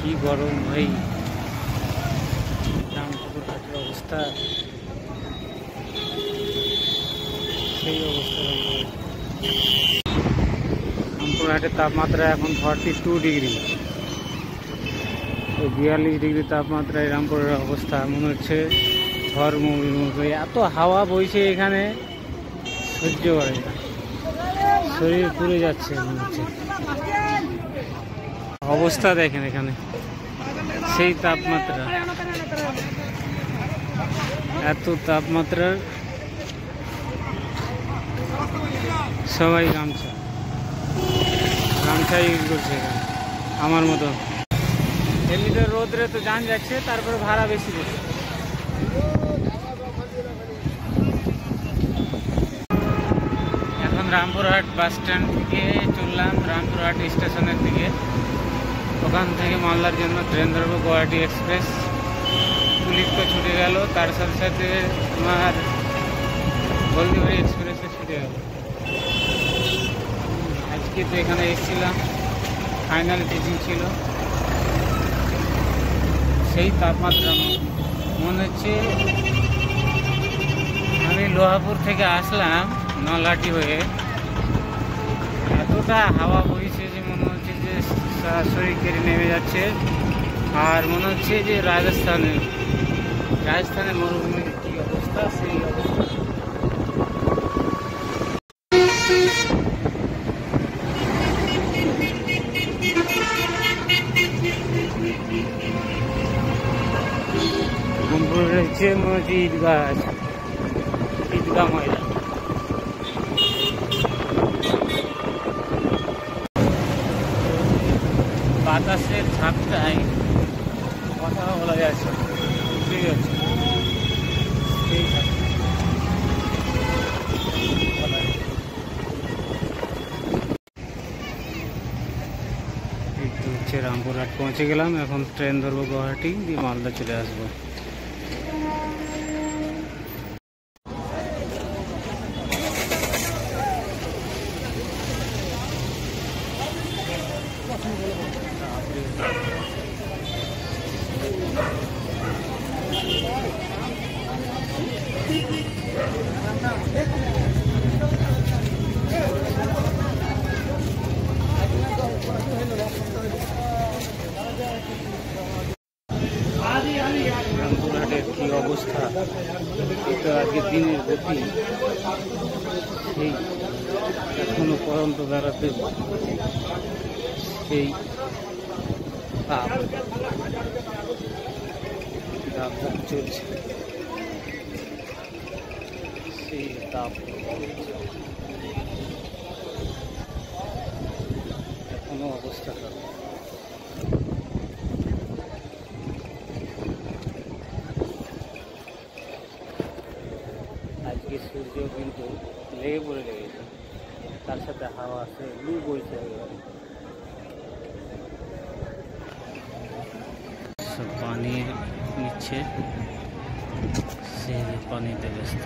কি গরম ভাই, রামপুর হাটের অবস্থা সেই অবস্থা। রামপুর হাটের তাপমাত্রা এখন 42 ডিগ্রি, 42 ডিগ্রি তাপমাত্রায় রামপুরের অবস্থা মনে হচ্ছে ঝড় মুভির মতো। এত হাওয়া বইছে এখানে, সহ্য করে না, শরীর পুড়ে যাচ্ছে মনে হচ্ছে। অবস্থা দেখেন এখানে, সেই তাপমাত্রা, এত তাপমাত্রার সবাই গামছা ইউজ করছে এখানে আমার মতো। এমনিতে রোদরে তো যান যাচ্ছে, তারপরে ভাড়া বেশি দিচ্ছে। এখন রামপুরহাট বাস স্ট্যান্ড থেকে চললাম রামপুরহাট স্টেশনের দিকে। ওখান থেকে মালদার জন্য ট্রেন ধরবো, গুয়াহাটি এক্সপ্রেস। পুলিশ তো ছুটে গেল, তার সাথে সাথে আমার হলদিবাড়ি এক্সপ্রেসে ছুটে গেল। আজকে তো এখানে এসেছিলাম, ফাইনাল টিচিং ছিল। সেই তাপমাত্রা মনে হচ্ছে আমি লোহাপুর থেকে আসলাম নলহাটি হয়ে, এতটা হাওয়া বইছে যে মনে হচ্ছে যে শরীর কেড়ে নেমে যাচ্ছে। আর মনে হচ্ছে যে রাজস্থানে মরুভূমির কি অবস্থা, সেই অবস্থা। রয়েছে মনে হচ্ছে ঈদগাহ ময়দান। বাতাসের ঝাপটায় কথা বলা যাচ্ছে, ঠিক আছে। হচ্ছে রামপুরহাট পৌঁছে গেলাম। এখন ট্রেন ধরবো গুয়াহাটি, দিয়ে মালদা চলে আসবো। রামপুরহাটের কি অবস্থা, এটা আজকে দিনের গতি, সেই এখনো পর্যন্ত বেড়াতে সেই তাপ চলছে, সেই তাপ এখনো অবস্থা খারাপ। আজকে সূর্য কিন্তু লেগে পড়ে লেগেছে, তার সাথে হাওয়া আছে, লু বইছে, সব পানি নিচ্ছে, সে পানিতে ব্যস্ত।